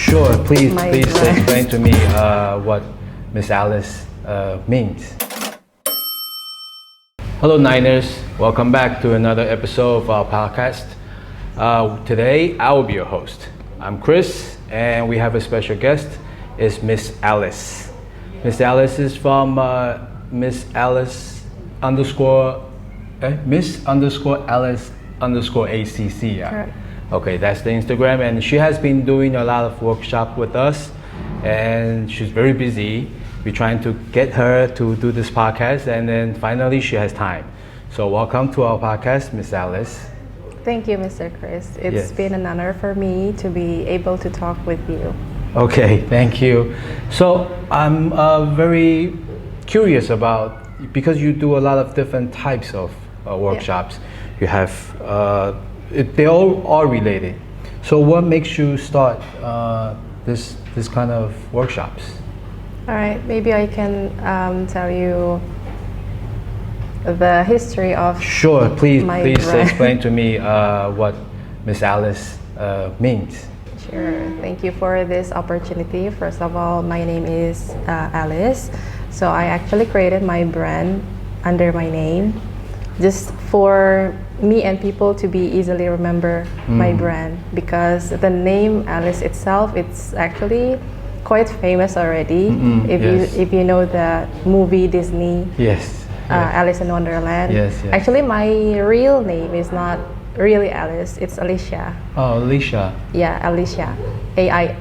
Sure, please brand. explain to me what Miss Alice means. Hello Niners, welcome back to another episode of our podcast. Today I will be your host. I'm Chris and we have a special guest. It's Miss Alice. Miss Alice is from Miss Alice underscore Alice underscore ACC. Yeah. Correct. Okay, that's the Instagram, and she has been doing a lot of workshops with us, and she's very busy. We're trying to get her to do this podcast, and then finally she has time. So welcome to our podcast, Miss Alice. Thank you, Mr. Chris. It's Yes. been an honor for me to be able to talk with you. Okay, thank you. So I'm very curious about, because you do a lot of different types of workshops. You have they all are related. So what makes you start this kind of workshops? All right, maybe I can tell you the history of Sure, please my please brand. explain to me what Miss Alice means. Sure. Thank you for this opportunity. First of all, my name is Alice. So I actually created my brand under my name just for me and people to be easily remember my brand, because the name Alice itself, it's actually quite famous already. Yes. If you know the movie Disney, Yes. Alice in Wonderland. Yes. Actually, my real name is not really Alice. It's Alicia. Oh, Alicia. Yeah, Alicia. Alicia.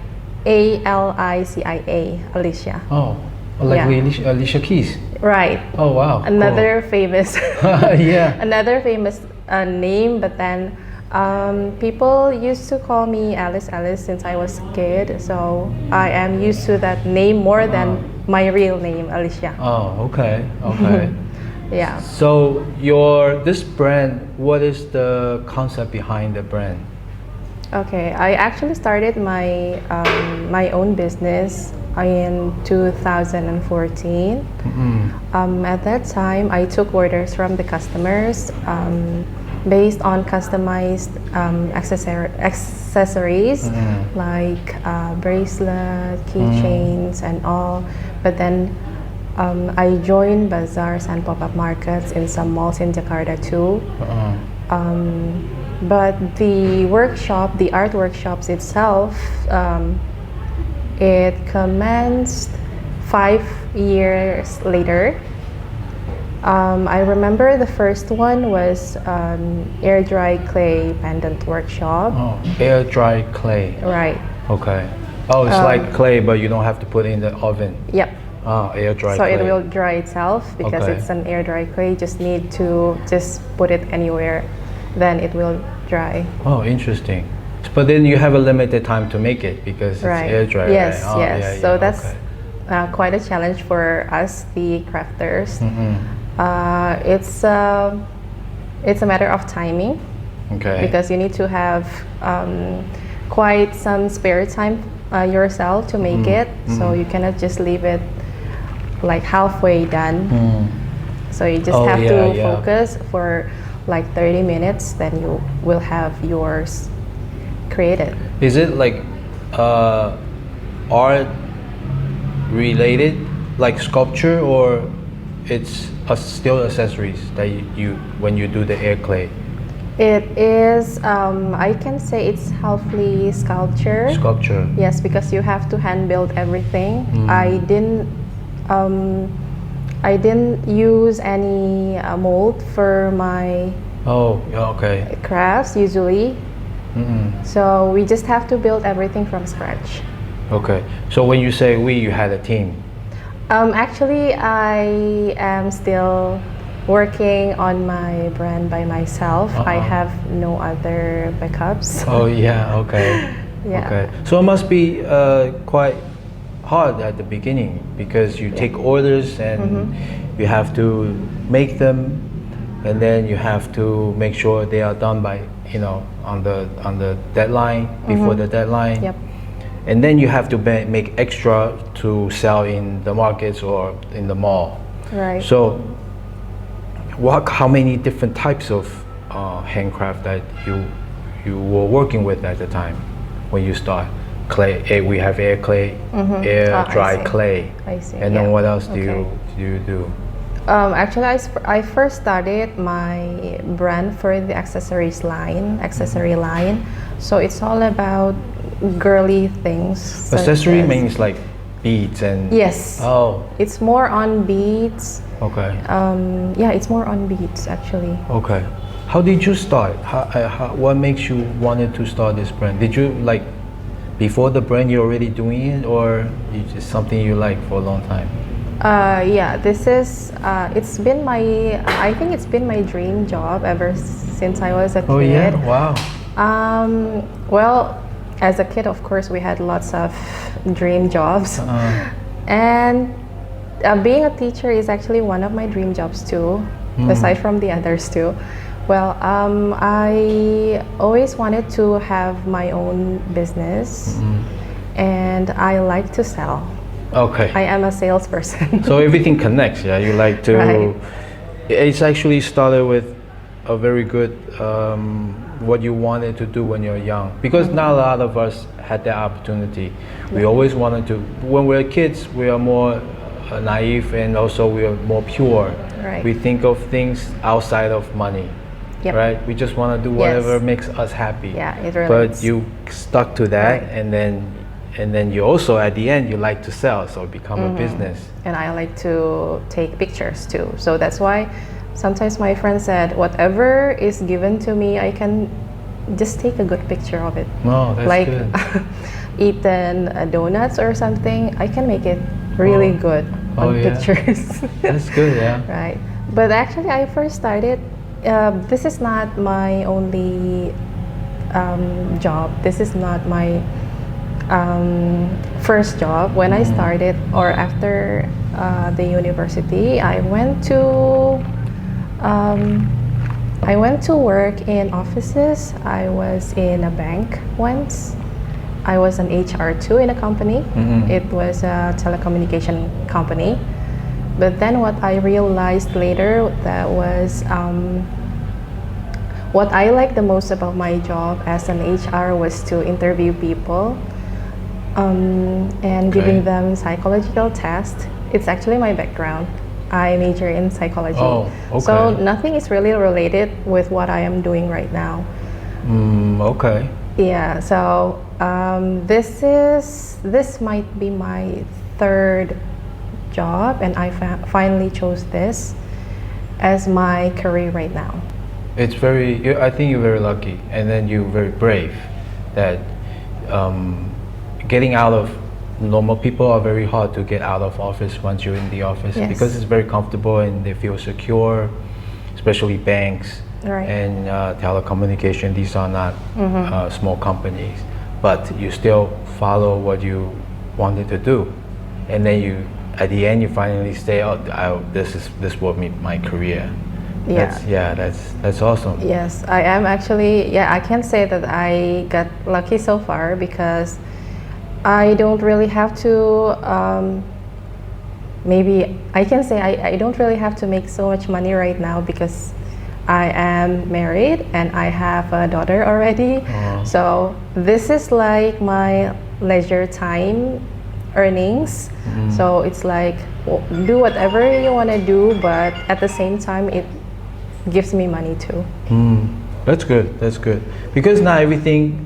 Alicia. Oh, like Yeah. Alicia Keys. Right. Oh wow. Another famous. Yeah. Another famous name, but then people used to call me Alice since I was a kid. So I am used to that name more than my real name, Alicia. Oh, okay. Yeah. So this brand, what is the concept behind the brand? Okay, I actually started my my own business in 2014. At that time, I took orders from the customers based on customized accessories like bracelet, keychains, and all. But then I joined bazaars and pop-up markets in some malls in Jakarta too. But the art workshops itself, it commenced 5 years later. I remember the first one was air dry clay pendant workshop. Oh, air dry clay. Right. Okay. Oh, it's like clay, but you don't have to put it in the oven. Yep. Oh, air dry So clay. it will dry itself because Okay. it's an air dry clay. You just need to put it anywhere, then it will dry. Oh, interesting. But then you have a limited time to make it because it's Right. air dry. Yes, right? Oh, yes. yeah, So yeah, that's okay. quite a challenge for us, the crafters. It's a matter of timing Okay. because you need to have quite some spare time yourself to make it. So you cannot just leave it like halfway done. So you just have to focus for like 30 minutes, then you will have yours created. Is it like art related, like sculpture, or it's still accessories that you when you do the air clay? It is, I can say it's halfly sculpture. Sculpture. Yes, because you have to hand build everything. I didn't use any mold for my Oh, yeah, okay. crafts usually. So we just have to build everything from scratch. Okay. So when you say we, you had a team. Actually, I am still working on my brand by myself. I have no other backups. Oh yeah, okay. Yeah. Okay. So it must be quite hard at the beginning because you take orders and you have to make them, and then you have to make sure they are done by on the deadline, before the deadline. Yep. And then you have to make extra to sell in the markets or in the mall. Right. So how many different types of handcraft that you were working with at the time when you start? clay. We have air clay, air I dry see. clay. I see, And then yeah. what else do Okay. you do? Actually, I first started my brand for the accessory line. So it's all about girly things. such Accessory as- means like beads and. Yes. Oh, It's more on beads. okay. Yeah, it's more on beads actually. Okay. How did you start? What makes you wanted to start this brand? Did you like before the brand you're already doing it, or it's just something you like for a long time? Yeah, this is, it's been I think it's been my dream job ever since I was a kid. Oh yeah! Wow. Well, as a kid, of course, we had lots of dream jobs. Uh, And being a teacher is actually one of my dream jobs too, aside from the others too. Well, I always wanted to have my own business, and I like to sell. okay. I am a salesperson. So everything connects. Yeah, you like to. Right. It's actually started with a very good what you wanted to do when you're young, because not a lot of us had that opportunity. We always wanted to. When we're kids, we are more naive, and also we are more pure. Right. We think of things outside of money. Yep. Right. We just want to do whatever Yes. makes us happy. Yeah, it But relates. you stuck to that, Right. and then you also at the end you like to sell, so it become a business. And I like to take pictures too. So that's why sometimes my friend said, whatever is given to me, I can just take a good picture of it. No, that's Like good. eating donuts or something, I can make it really good Oh, on yeah. pictures. That's good, yeah. Right. But actually, I first started, this is not my only job. This is not my first job. When I started, or after the university, I went to work in offices. I was in a bank once. I was an HR too in a company. It was a telecommunication company. But then what I realized later, that was what I liked the most about my job as an HR was to interview people and giving them psychological tests. It's actually my background. I major in psychology. Oh, okay. So nothing is really related with what I am doing right now. Okay. Yeah, so this might be my third job, and I finally chose this as my career right now. It's I think you're very lucky, and then you're very brave that getting out of normal people are very hard to get out of office once you're in the office. Yes. Because it's very comfortable and they feel secure, especially banks. Right. And telecommunication, these are not small companies, but you still follow what you wanted to do, and then at the end you finally say, "Oh, this will be my career." Yeah. That's awesome. Yes, I am actually, yeah, I can say that I got lucky so far because I don't really have to, maybe I can say I don't really have to make so much money right now because I am married and I have a daughter already. So this is like my leisure time earnings. So it's like, do whatever you want to do, but at the same time it gives me money too. That's good. That's good. Because not everything.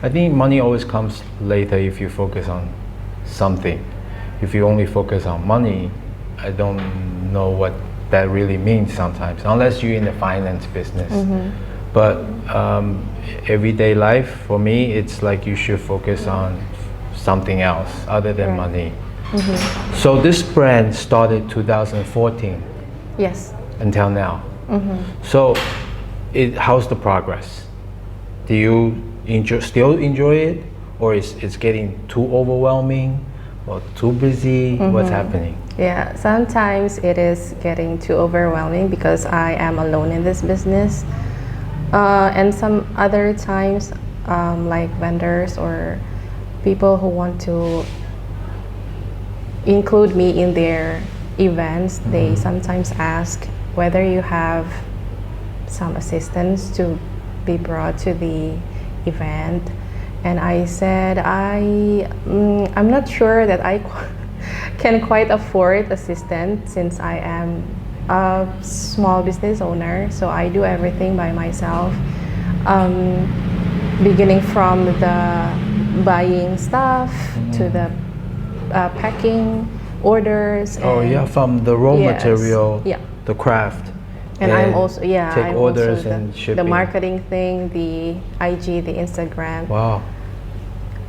I think money always comes later if you focus on something. If you only focus on money, I don't know what that really means sometimes, unless you're in the finance business. But everyday life, for me, it's like you should focus on something else other than money. So this brand started 2014 Yes. until now. So how's the progress? Do you still enjoy it, or it's getting too overwhelming or too busy? What's happening? Yeah, sometimes it is getting too overwhelming because I am alone in this business. And some other times, like vendors or people who want to include me in their events, they sometimes ask whether you have some assistance to be brought to the event. And I said, I'm not sure that I can quite afford assistant since I am a small business owner. So I do everything by myself, beginning from the buying stuff to the packing orders. Oh and yeah, from the raw yes, material, yeah. the craft. And I'm also take I'm orders also and the shipping. marketing thing, the IG, the Instagram. Wow.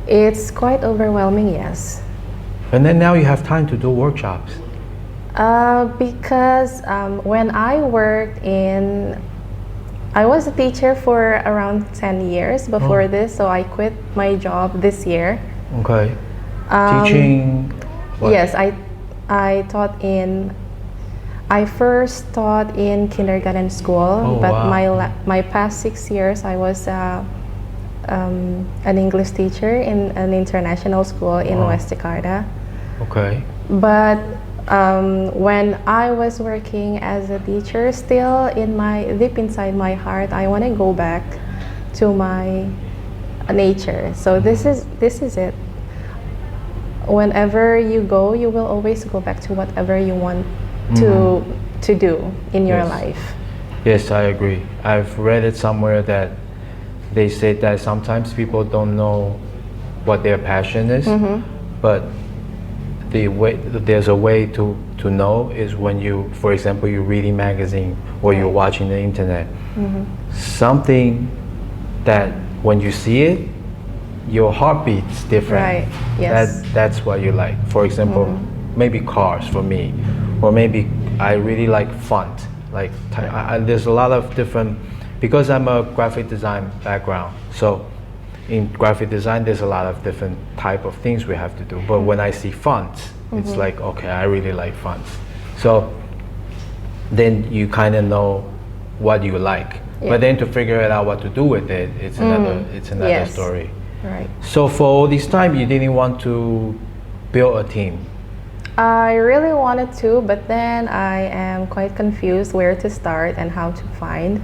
It's quite overwhelming, yes. And then now you have time to do workshops. Because when I worked I was a teacher for around 10 years before this, so I quit my job this year. Okay. Teaching. What? Yes, I taught I first taught in kindergarten school, but wow. my past 6 years I was an English teacher in an international school in West Jakarta. Okay. But when I was working as a teacher, still deep inside my heart, I want to go back to my nature. So this is it. Whenever you go, you will always go back to whatever you want to do in your life. Yes, I agree. I've read it somewhere that they say that sometimes people don't know what their passion is, but there's a way to know is when you, for example, you're reading magazine or you're watching the internet, something that when you see it, your heartbeat's different. Right. Yes. That's what you like. For example, maybe cars for me, or maybe I really like font. Like there's a lot of different, because I'm a graphic design background. So in graphic design, there's a lot of different type of things we have to do. But when I see fonts, it's like, okay, I really like fonts. So then you kind of know what you like. Yeah. But then to figure it out what to do with it, it's another story. Right. So for all this time, you didn't want to build a team? I really wanted to, but then I am quite confused where to start and how to find.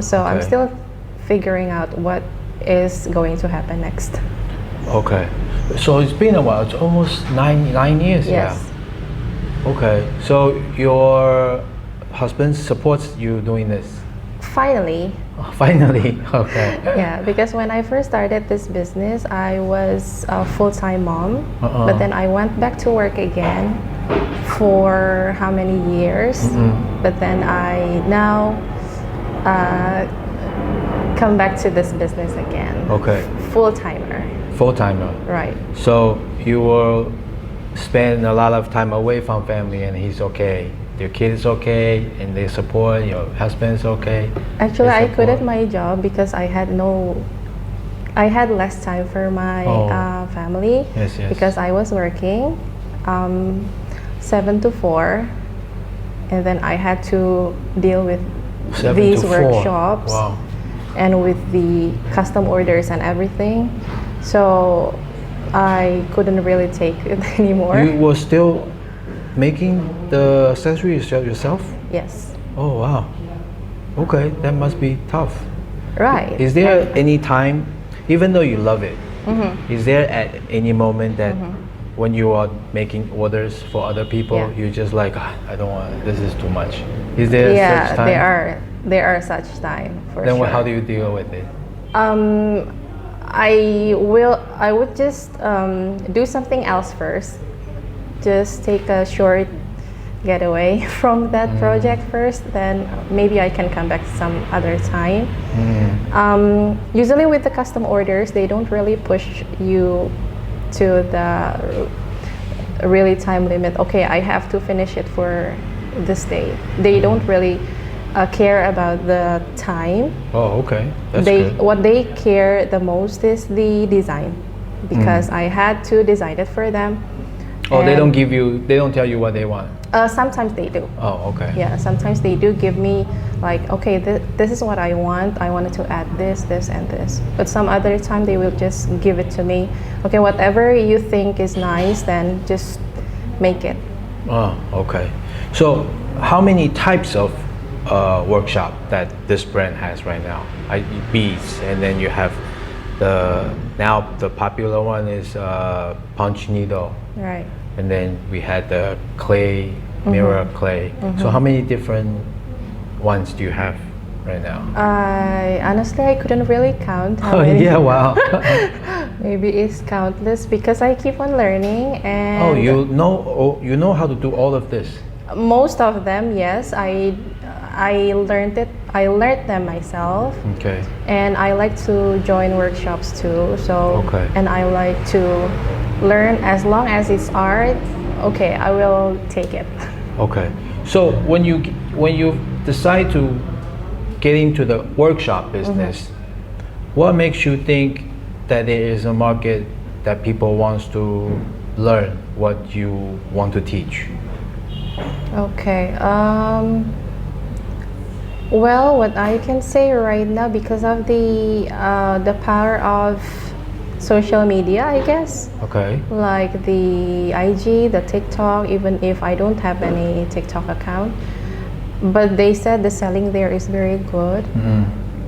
So I'm still figuring out what is going to happen next. Okay. So it's been a while. It's almost nine years. Yes. Yeah. Okay. So your husband supports you doing this? Finally. Finally. Okay. Yeah, because when I first started this business, I was a full-time mom, but then I went back to work again for how many years? But then I now come back to this business again. Okay. Full-timer. Full-timer. Right. So you will spend a lot of time away from family, and he's okay. Your kids okay, and they support. Your husband's okay. Actually, I quit my job because I had less time for my family. Yes, yes. Because I was working 7 to 4, and then I had to deal with these workshops and with the custom orders and everything. So I couldn't really take it anymore. You were still making the accessories yourself? Yes. Oh wow. Okay, that must be tough. Right. Is there any time, even though you love it, is there at any moment that when you are making orders for other people, you just like, I don't want, this is too much? Is there such time? There are such time for then sure. How do you deal with it? I would just do something else first. Just take a short getaway from that project first, then maybe I can come back some other time. Usually with the custom orders, they don't really push you to the really time limit. Okay, I have to finish it for this day. They don't really care about the time. Oh, okay. That's good. What they care the most is the design, because I had to design it for them. Oh, they don't tell you what they want? Sometimes they do. Oh, okay. Yeah, sometimes they do give me like, okay, this is what I want. I wanted to add this, this, and this. But some other time they will just give it to me. Okay, whatever you think is nice, then just make it. Oh, okay. So how many types of workshop that this brand has right now? Beads, and then you have now the popular one is punch needle, Right. and then we had the clay, mirror clay. So how many different ones do you have right now? I couldn't really count how Oh many. yeah, wow. Maybe it's countless because I keep on learning and Oh, you know how to do all of this. most of them, yes, I learned it. I learned them myself, Okay. and I like to join workshops too. So Okay. and I like to learn as long as it's art. Okay, I will take it. Okay. So when you decide to get into the workshop business, what makes you think that there is a market that people wants to learn what you want to teach? Okay. Well, what I can say right now, because of the power of social media, I guess, Okay. like the IG, the TikTok, even if I don't have any TikTok account, but they said the selling there is very good.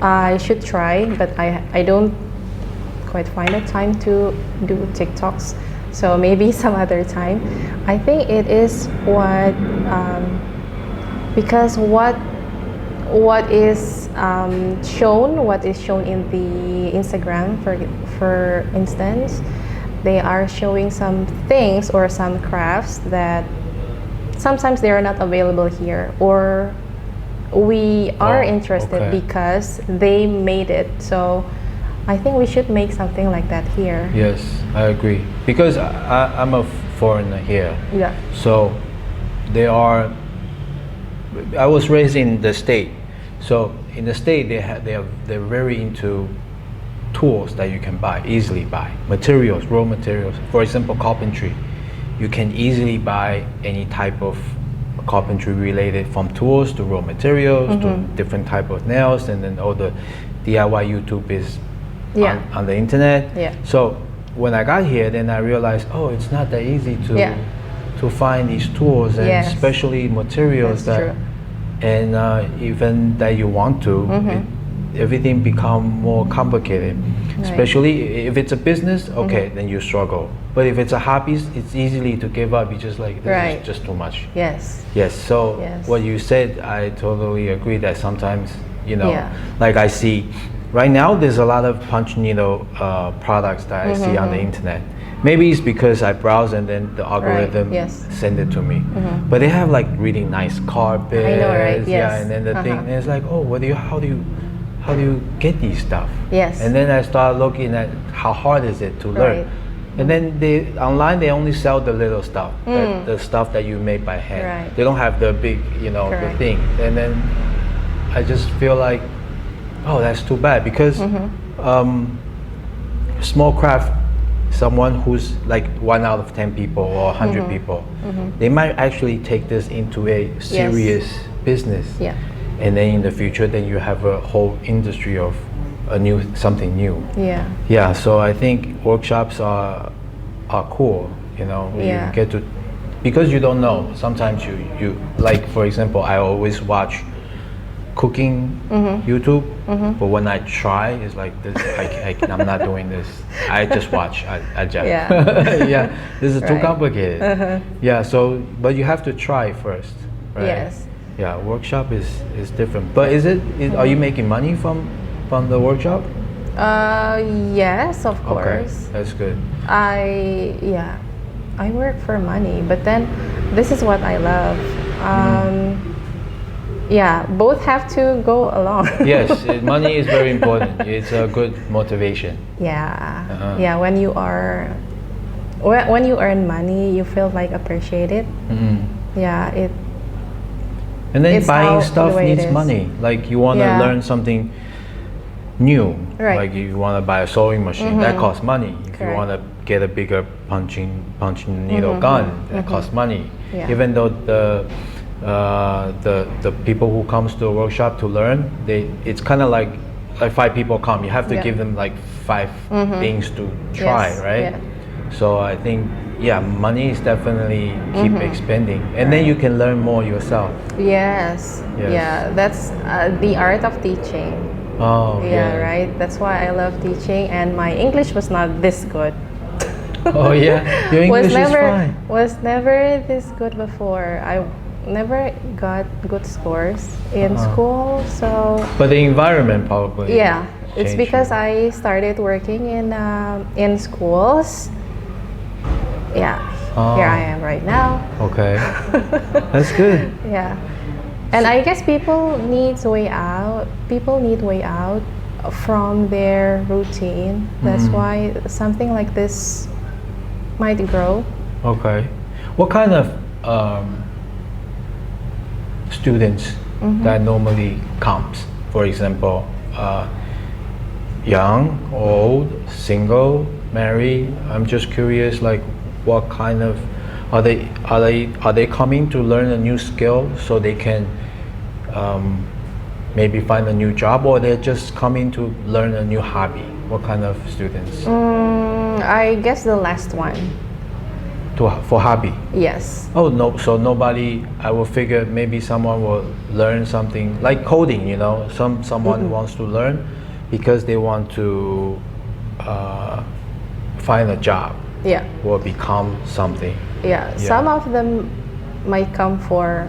I should try, but I don't quite find the time to do TikToks. So maybe some other time. I think it is what because what is shown in the Instagram, for instance, they are showing some things or some crafts that sometimes they are not available here, or we are interested okay. because they made it. So I think we should make something like that here. Yes, I agree. Because I'm a foreigner here. Yeah. So I was raised in the state. So in the state they're very into tools that you can easily buy. Materials, raw materials. For example, carpentry. You can easily buy any type of carpentry related, from tools to raw materials to different type of nails, and then all the DIY YouTube is on the internet. Yeah. So when I got here, then I realized, oh, it's not that easy to find these tools, and Yes. especially materials That's that true. and even that you want to, everything become more complicated. Right. Especially if it's a business, okay, then you struggle. But if it's a hobby, it's easily to give up. You just like, this Right. is just too much. Yes. Yes. So Yes. what you said, I totally agree that sometimes, Yeah. like I see, right now there's a lot of punch needle products that I see on the internet. Maybe it's because I browse and then the algorithm yes. send it to me. But they have like really nice carpets. I know, right? Yeah, Yes. and then the thing is like, oh, how do you get these stuff? Yes. And then I start looking at how hard is it to learn. Right. And then online they only sell the little stuff, the stuff that you make by hand. Right. They don't have the big, the Correct. thing. And then I just feel like, oh, that's too bad, because small craft, someone who's like 1 out of 10 people or 100 people, they might actually take this into a serious business. Yeah. And then in the future, then you have a whole industry of something new. Yeah. Yeah, so I think workshops are cool. Yeah. You get to, because you don't know. Sometimes you like, for example, I always watch cooking YouTube, but when I try, it's like this. I'm not doing this. I just watch. I just Yeah. This is too Right. complicated. Yeah. So, but you have to try first, right? Yes. Yeah. Workshop is different. But are you making money from the workshop? Yes, of Okay, course. that's good. I work for money, but then this is what I love. Yeah, both have to go along. Yes, money is very important. It's a good motivation. Yeah. Yeah, when you earn money, you feel like appreciated. Yeah, And then It's buying how stuff the way it needs is. money. Like you want to Yeah. learn something new. Right. Like you want to buy a sewing machine, that costs money. If you Correct. want to get a bigger punching needle gun, that costs money. Yeah. Even though the people who comes to a workshop to learn, it's kind of like 5 people come. You have to Yeah. give them like 5 things to try, Yes, right? yeah. So I think, money is definitely keep expanding, and then you can learn more yourself. yes. Yes. Yeah, that's the art of teaching. Oh, Yeah, right. That's why I love teaching, and my English was not this good. Oh yeah, your was English is never fine. was never this good before. I never got good scores in school, so But the environment probably. yeah, it's changed because you. I started working in schools. Yeah, here I am right now. Okay, that's good. Yeah, and I guess people needs way out. People need way out from their routine. That's why something like this might grow. Okay, what kind of students that normally comes? For example, young, old, single, married. I'm just curious, like, what kind of are they coming to learn a new skill so they can maybe find a new job, or they're just coming to learn a new hobby? What kind of students? I guess the last one. For hobby? Yes. Oh no, so nobody. I will figure maybe someone will learn something like coding. Someone wants to learn because they want to find a job Yeah. or become something. Yeah. Some of them might come for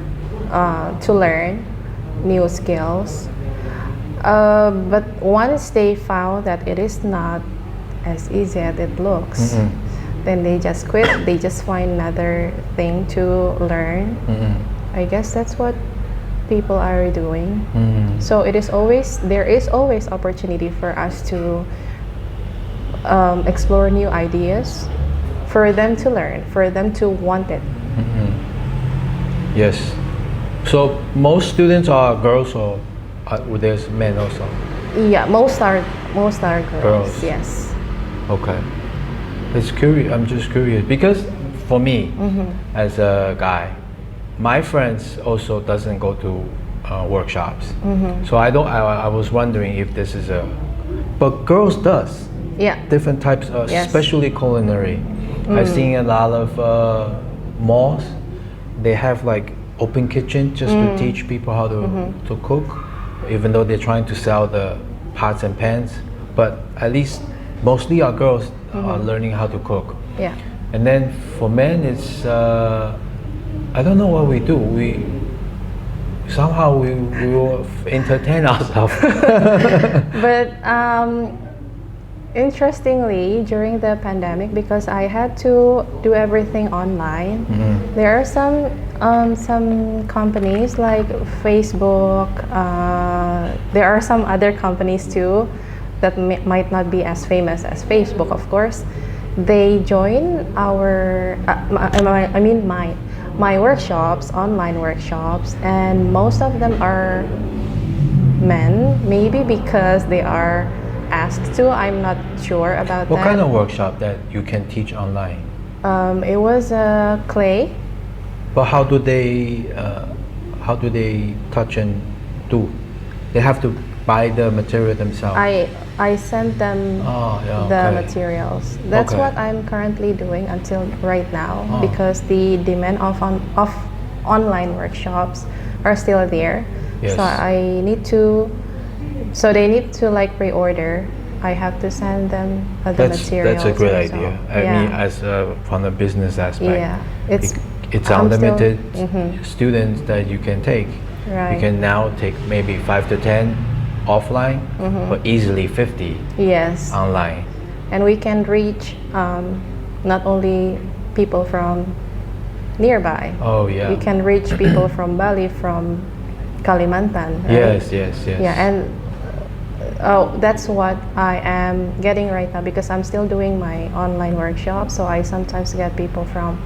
to learn new skills, but once they found that it is not as easy as it looks, then they just quit. They just find another thing to learn. I guess that's what people are doing. So there is always opportunity for us to explore new ideas, for them to learn, for them to want it. Yes. So most students are girls, or there's men also? Yeah, most are girls. Girls. Yes. Okay. It's curious. I'm just curious because for me, as a guy, my friends also doesn't go to workshops. So I don't. I was wondering if this is a, but girls does. Yeah. Different types, Yes. especially culinary. I've seen a lot of malls. They have like open kitchen just to teach people how to cook, even though they're trying to sell the pots and pans. But at least mostly our girls are learning how to cook. Yeah. And then for men, it's I don't know what we do. We somehow we will entertain ourselves. But interestingly, during the pandemic, because I had to do everything online, there are some companies like Facebook. There are some other companies too that might not be as famous as Facebook, of course. They join our, my workshops, online workshops, and most of them are men. Maybe because they are asked to. I'm not sure about What that. kind of workshop that you can teach online? It was clay. But how do they touch and do? They have to buy the material themselves. I sent them the materials. That's Okay. what I'm currently doing until right now, because the demand of online workshops are still there. Yes. So I need to. So they need to like pre-order. I have to send them the materials. That's a great also. idea. I Yeah. mean, as from a business aspect. Yeah, it's it's I'm unlimited still- students that you can take. Right. You can now take maybe 5 to 10 offline, but easily 50 Yes. online. And we can reach not only people from nearby. Oh yeah. We can reach people from Bali, from Kalimantan. Right? Yes. Yeah, and that's what I am getting right now, because I'm still doing my online workshop. So I sometimes get people from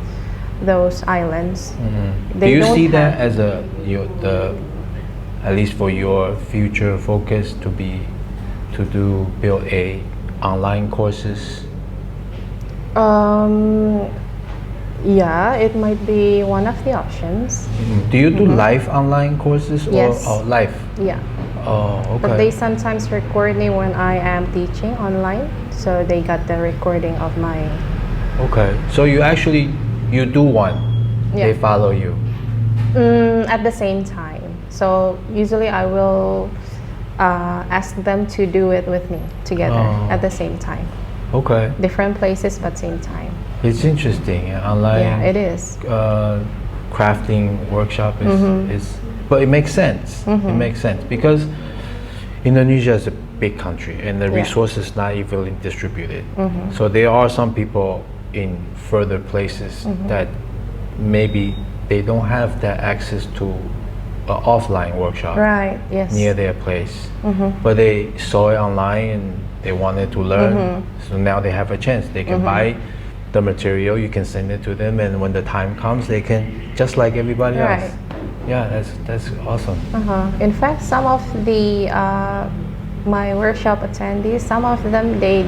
those islands. Do They you don't see that have- as at least for your future focus to build a online courses? Yeah, it might be one of the options. Do you do live online courses Yes. or live? Yeah. Oh, okay. But they sometimes record me when I am teaching online, so they got the recording of my. Okay, so you do one. Yeah. They follow you. At the same time. So usually I will ask them to do it with me together at the same time. Okay. Different places but same time. It's interesting. Online Yeah, it is. crafting workshop is, but it makes sense. It makes sense because Indonesia is a big country and the resources not evenly distributed. So there are some people in further places that maybe they don't have that access to an offline workshop Right, yes. near their place, but they saw it online and they wanted to learn. So now they have a chance. They can buy the material, you can send it to them, and when the time comes, they can just like everybody else. Right. Yeah, that's awesome. In fact, some of the my workshop attendees, some of them they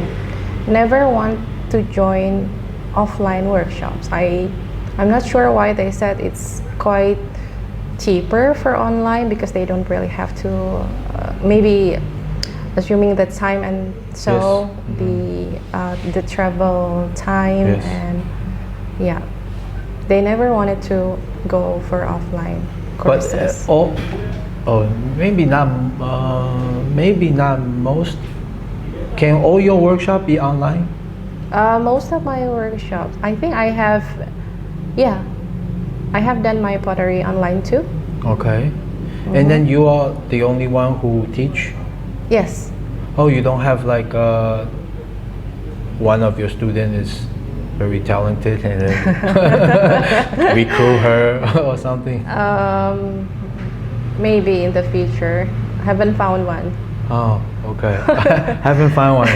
never want to join offline workshops. I'm not sure why. They said it's quite cheaper for online because they don't really have to maybe assuming the time and so the travel time and yeah, they never wanted to go for offline courses. But maybe not most. Can all your workshop be online? Most of my workshops, I think I have done my pottery online too. Okay. And then you are the only one who teach? Yes. Oh, you don't have like one of your students is very talented and then recruit her or something? Maybe in the future. Haven't found one. Oh, okay. Haven't found one.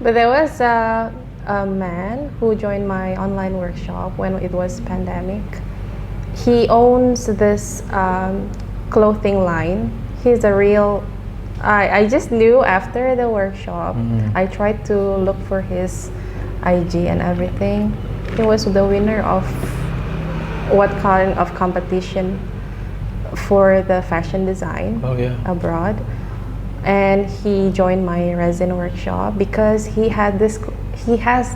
But there was a man who joined my online workshop when it was pandemic. He owns this clothing line. He's a real I just knew after the workshop. I tried to look for his IG and everything. He was the winner of what kind of competition for the fashion design abroad, and he joined my resin workshop because he has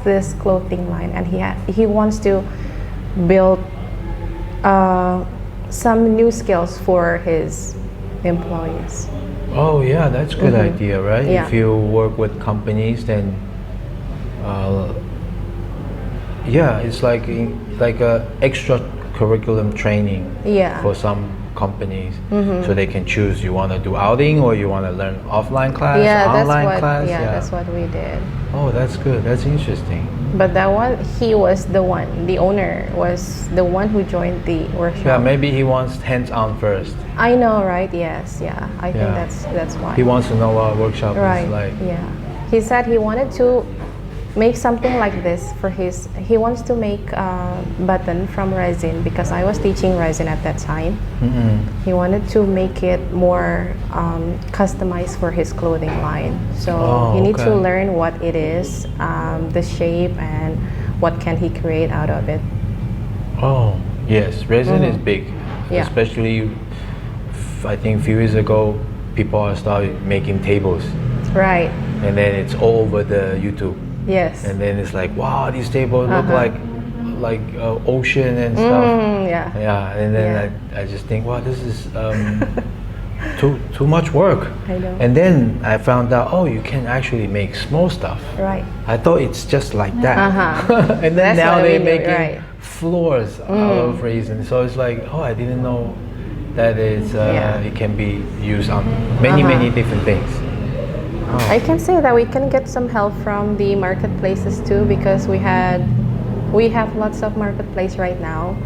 this clothing line and he wants to build some new skills for his employees. Oh yeah, that's a good idea, right? Yeah. If you work with companies, then it's like a extra curriculum training for some companies, so they can choose you want to do outing or you want to learn offline class, online class. That's what we did. Oh, that's good. That's interesting. But that one, the owner was the one who joined the workshop. Yeah, maybe he wants hands-on first. I know, right? Yes, yeah. I think that's why. He wants to know what a workshop is like. Yeah. He said he wanted to make something like this for he wants to make a button from resin because I was teaching resin at that time. He wanted to make it more customized for his clothing line. So he needs to learn what it is, the shape, and what can he create out of it. Oh, yes. Resin is big. Especially, I think a few years ago, people started making tables. Right. And then it's all over the YouTube. Yes. And then it's like, wow, these tables look like ocean and stuff. Yeah. And then I just think, wow, this is too much work. I know. And then I found out, you can actually make small stuff. Right. I thought it's just like that. And then now they're making floors out of resin. So it's like, I didn't know that it can be used on many different things. I can say that we can get some help from the marketplaces too because we have lots of marketplace right now,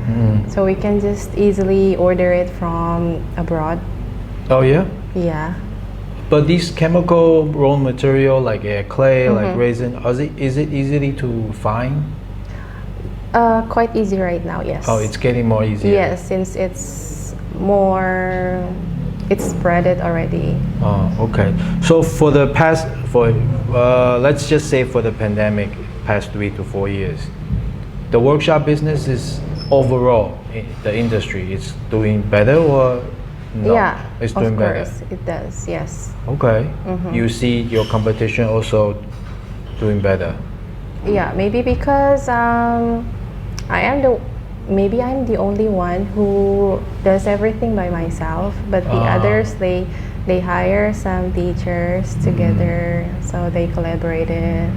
so we can just easily order it from abroad. Oh yeah? Yeah. But these chemical raw material like clay, like resin, is it easily to find? Quite easy right now, yes. Oh, it's getting more easier. Yes, since it's spread it already. Oh, okay. So for the past, let's just say for the pandemic, past 3 to 4 years, the workshop business is overall, the industry, it's doing better or no? Yeah, it's doing better. Of course, it does, yes. Okay. You see your competition also doing better? Yeah, maybe because maybe I'm the only one who does everything by myself, but the others they they hire some teachers together, so they collaborated.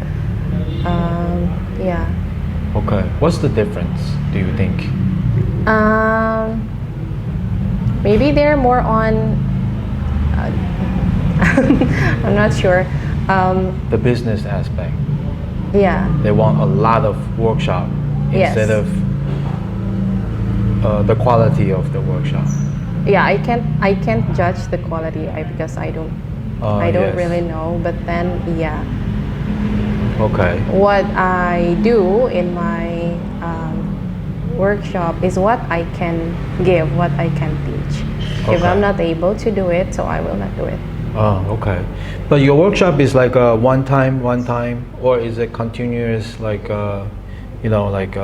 Yeah. Okay. What's the difference, do you think? Maybe they're more on. I'm not sure. The business aspect. Yeah. They want a lot of workshop Yes. instead of the quality of the workshop. Yeah, I can't judge the quality because I don't Yes. really know. But then yeah, Okay. what I do in my workshop is what I can give, what I can teach. If Okay. I'm not able to do it, so I will not do it. Oh, okay. But your workshop is like a one time, or is it continuous, like like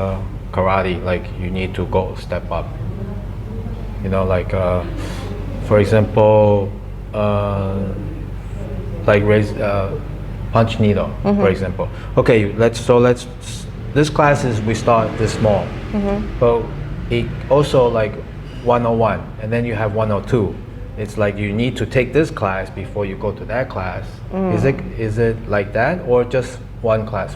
karate, like you need to go step up? Like for example, like raise punch needle, for example. Okay, let's this class is we start this small, but it also like 101, and then you have 102. It's like you need to take this class before you go to that class. Is it like that, or just one class?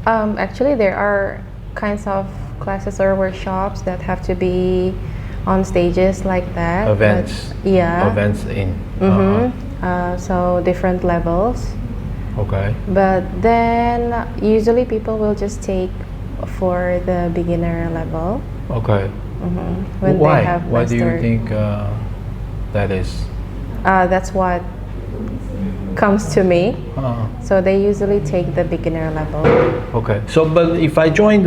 Actually, there are kinds of classes or workshops that have to be on stages like that. Events. But, yeah. Events in. So different levels. Okay. But then usually people will just take for the beginner level. Okay. When Why? they have Why do you mastered. think that is? That's what comes to me. Uh, So they usually take the beginner level. okay. So, but if I join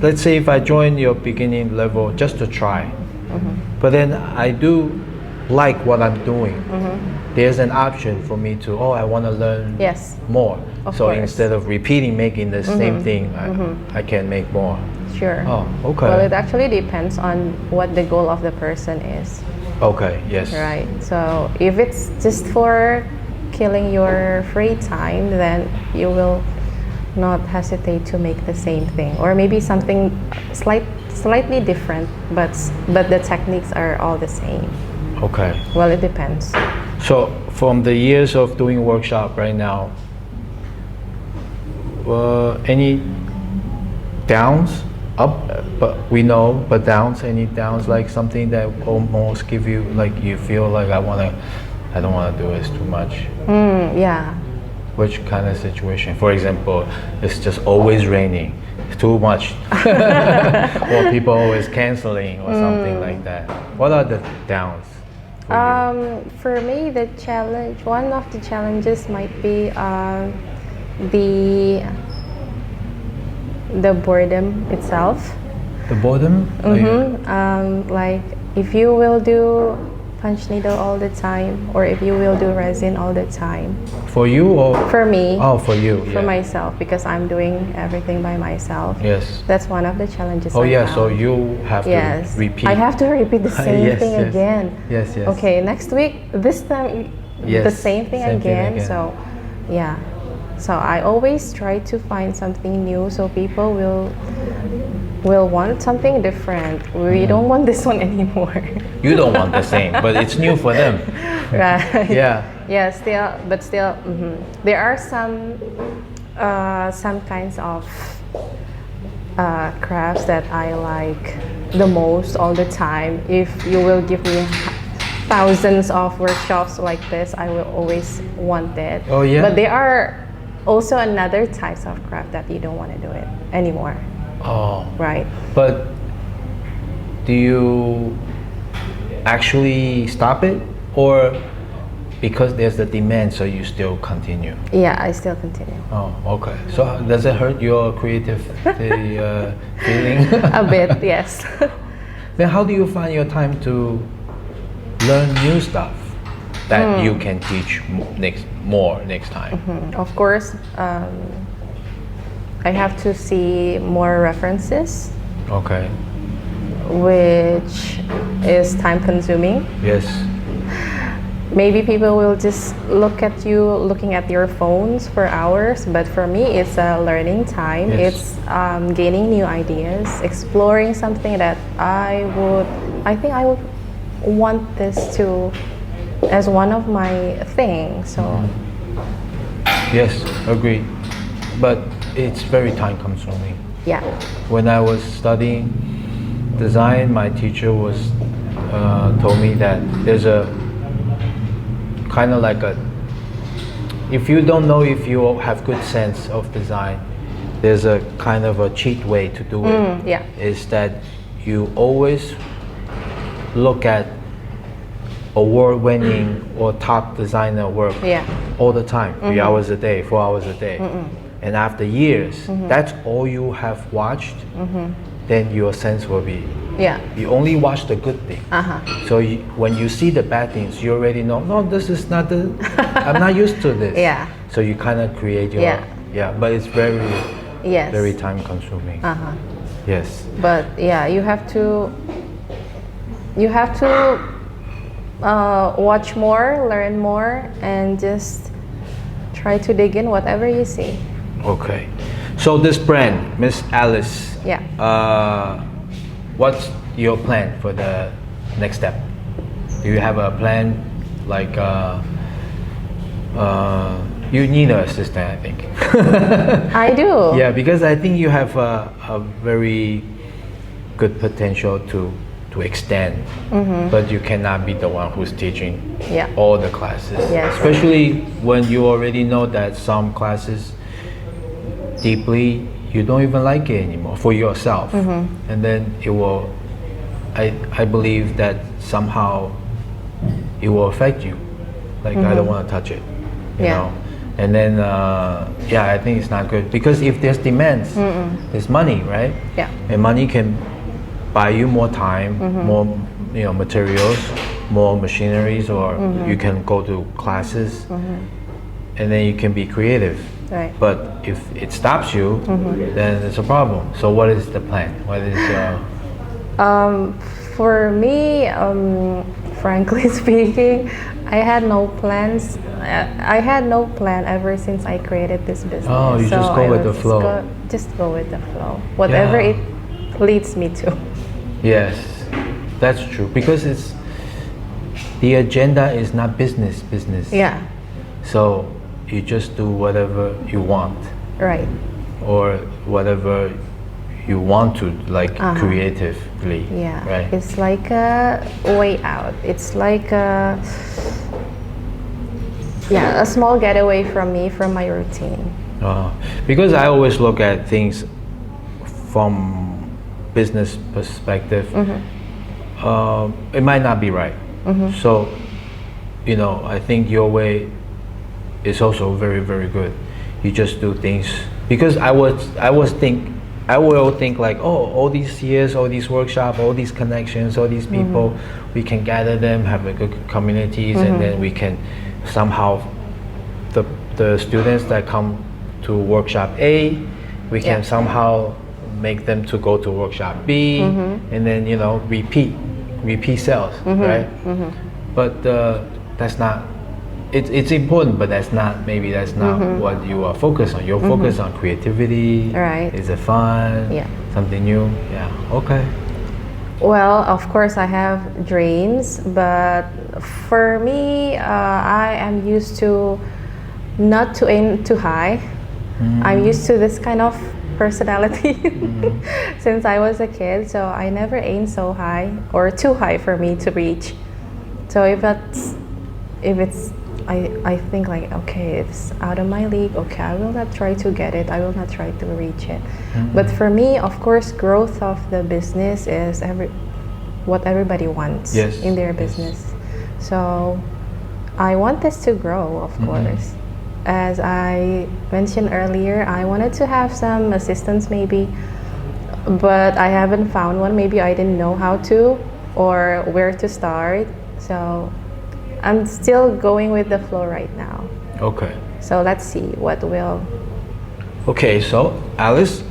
let's say if I join your beginning level just to try, but then I do like what I'm doing, there's an option for me to, I want to learn Yes. more. Of So course. instead of making the same thing, I can make more. Sure. Oh, okay. Well, it actually depends on what the goal of the person is. Okay, yes. Right. So if it's just for killing your free time, then you will not hesitate to make the same thing, or maybe something slightly different, but the techniques are all the same. Okay. Well, it depends. So from the years of doing workshop right now, any downs? Up, but we know, but downs, any downs, like something that almost give you, like you feel like I don't want to do this too much. Yeah. Which kind of situation? For example, it's just always raining, too much, or people always canceling or something like that. What are the downs? For me, one of the challenges might be the boredom itself. The boredom? Like if you will do punch needle all the time, or if you will do resin all the time. For you or? For me. Oh, for you. For myself, because I'm doing everything by myself. Yes. That's one of the challenges. Oh I yeah, found. so you have to repeat. I have to repeat the same Yes, thing yes. again. Yes, yes. Okay, next week, this time, Yes, the same thing same thing again. again. So, yeah. So I always try to find something new, so people will want something different. We don't want this one anymore. You don't want the same, but it's new for them. Right. Yeah. Yeah. Still, there are some kinds of crafts that I like the most all the time. If you will give me thousands of workshops like this, I will always want it. Oh, yeah? But there are also another types of craft that you don't want to do it anymore. Oh. Right. But do you actually stop it, or because there's the demand, so you still continue? Yeah, I still continue. Oh, okay. So does it hurt your creative feeling? A bit, yes. Then how do you find your time to learn new stuff that you can teach more next time? Of course, I have to see more references, Okay. which is time consuming. Yes. Maybe people will just look at you looking at your phones for hours, but for me it's a learning time. Yes. It's gaining new ideas, exploring something that I think I would want this to as one of my things. So Yes, agree. But it's very time consuming. yeah. When I was studying design, my teacher was told me that there's a kind of like a, if you don't know if you have good sense of design, there's a kind of a cheat way to do it. Yeah. Is that you always look at award-winning or top designer work Yeah. all the time, 3 hours a day, 4 hours a day. And after years, that's all you have watched, then your sense will be, Yeah. you only watch the good thing. So when you see the bad things, you already know, no, this is not the, I'm not used to this. Yeah. So you kind of create your, Yeah. but it's very, Yes. very time consuming. Yes. But yeah, you have to watch more, learn more, and just try to dig in whatever you see. Okay. So this brand, Miss Alice, Yeah. What's your plan for the next step? Do you have a plan? Like, you need an assistant, I think. I do. Yeah, because I think you have a very good potential to extend, but you cannot be the one who's teaching Yeah. all the classes. Yes. Especially when you already know that some classes deeply you don't even like it anymore for yourself, and then it will. I believe that somehow it will affect you. Like I don't want to touch it, you Yeah. know. And then I think it's not good because if there's demands, there's money, right? Yeah. And money can buy you more time, more materials, more machineries, or you can go to classes, and then you can be creative. Right. But if it stops you, then it's a problem. So what is the plan? What is For me, frankly speaking, I had no plans. I had no plan ever since I created this business. Oh, you just go I with the was flow. Just go with the flow. Whatever Yeah. it leads me to. Yes, that's true because it's the agenda is not business. Yeah. So you just do whatever you want Right. or whatever you want to, like creatively. Yeah. Right. It's like a way out. It's like a small getaway from me, from my routine. Because I always look at things from business perspective. It might not be right. So, I think your way is also very, very good. You just do things because I will think like, oh, all these years, all these workshops, all these connections, all these people, we can gather them, have a good communities, and then we can somehow the students that come to workshop A, we can somehow make them to go to workshop B, and then repeat sales, right? But that's not. It's important, but that's not what you are focused on. You're focused on creativity. Right. Is it fun? Yeah. Something new. Yeah. Okay. Well, of course, I have dreams, but for me, I am used to not to aim too high. I'm used to this kind of personality since I was a kid, so I never aim so high or too high for me to reach. So if it's I think like, okay, it's out of my league, okay, I will not try to get it, I will not try to reach it. But for me, of course, growth of the business is what everybody wants in their business. So I want this to grow, of course. As I mentioned earlier, I wanted to have some assistants maybe, but I haven't found one. Maybe I didn't know how to or where to start. So I'm still going with the flow right now. Okay. So let's see what will. Okay, so Alice,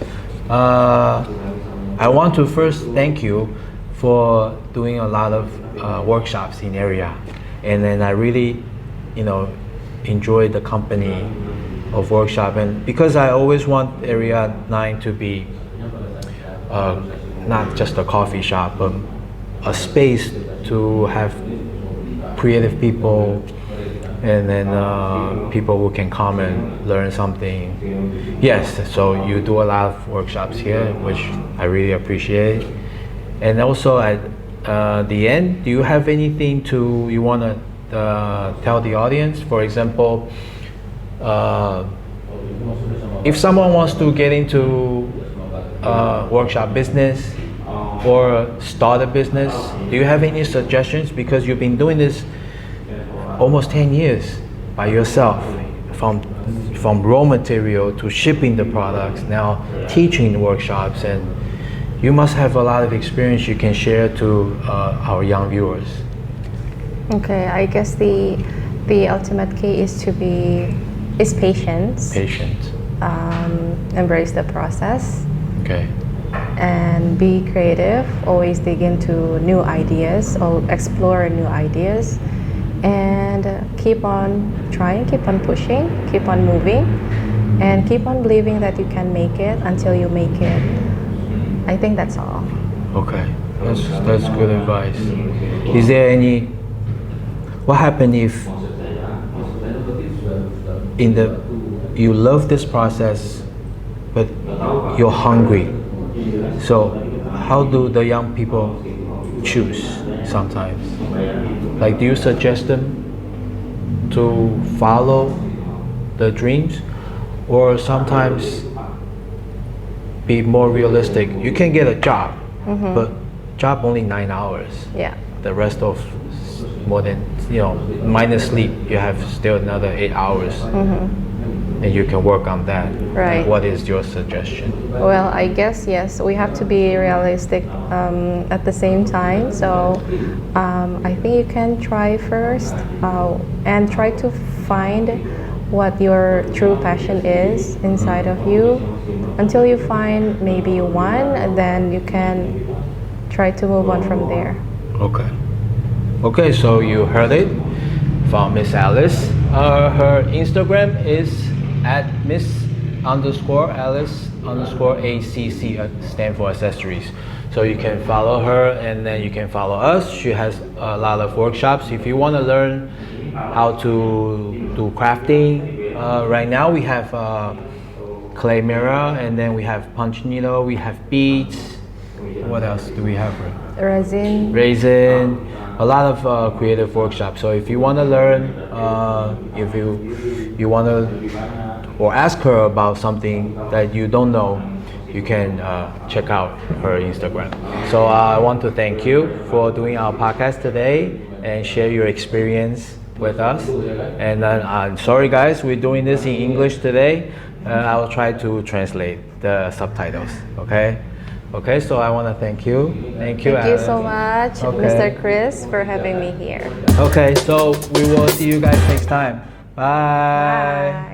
I want to first thank you for doing a lot of workshops in area, and then I really, enjoy the company of workshop, and because I always want Area 9 to be not just a coffee shop, but a space to have creative people, and then people who can come and learn something. Yes, so you do a lot of workshops here, which I really appreciate. And also at the end, do you have anything you want to tell the audience? For example, if someone wants to get into workshop business or start a business, do you have any suggestions? Because you've been doing this almost 10 years by yourself, from raw material to shipping the products, now teaching workshops, and you must have a lot of experience you can share to our young viewers. Okay, I guess the ultimate key is patience. Patient. Embrace the process. Okay. And be creative. Always dig into new ideas or explore new ideas. And keep on trying, keep on pushing, keep on moving, and keep on believing that you can make it until you make it. I think that's all. Okay, that's good advice. Is there what happened if you love this process, but you're hungry? So how do the young people choose sometimes? Like, do you suggest them to follow the dreams, or sometimes be more realistic? You can get a job, but job only 9 hours. Yeah. The rest of more than, minus sleep, you have still another 8 hours. And you can work on that. Right. What is your suggestion? Well, I guess yes, we have to be realistic at the same time. So I think you can try first and try to find what your true passion is inside of you. Until you find maybe one, and then you can try to move on from there. Okay. Okay, so you heard it from Miss Alice. Her Instagram is at Miss_Alice_ACC, stand for accessories. So you can follow her, and then you can follow us. She has a lot of workshops. If you want to learn how to do crafting, right now we have clay mirror, and then we have punch needle, we have beads. What else do we have? Resin. A lot of creative workshops. So if you want to learn, if you want to, or ask her about something that you don't know, you can check out her Instagram. So I want to thank you for doing our podcast today and share your experience with us. And then I'm sorry guys, we're doing this in English today. I'll try to translate the subtitles, okay? Okay, so I want to thank you. Thank you, Thank you Alice. so much, Okay. Mr. Chris, for having me here. Okay, so we will see you guys next time. Bye. Bye.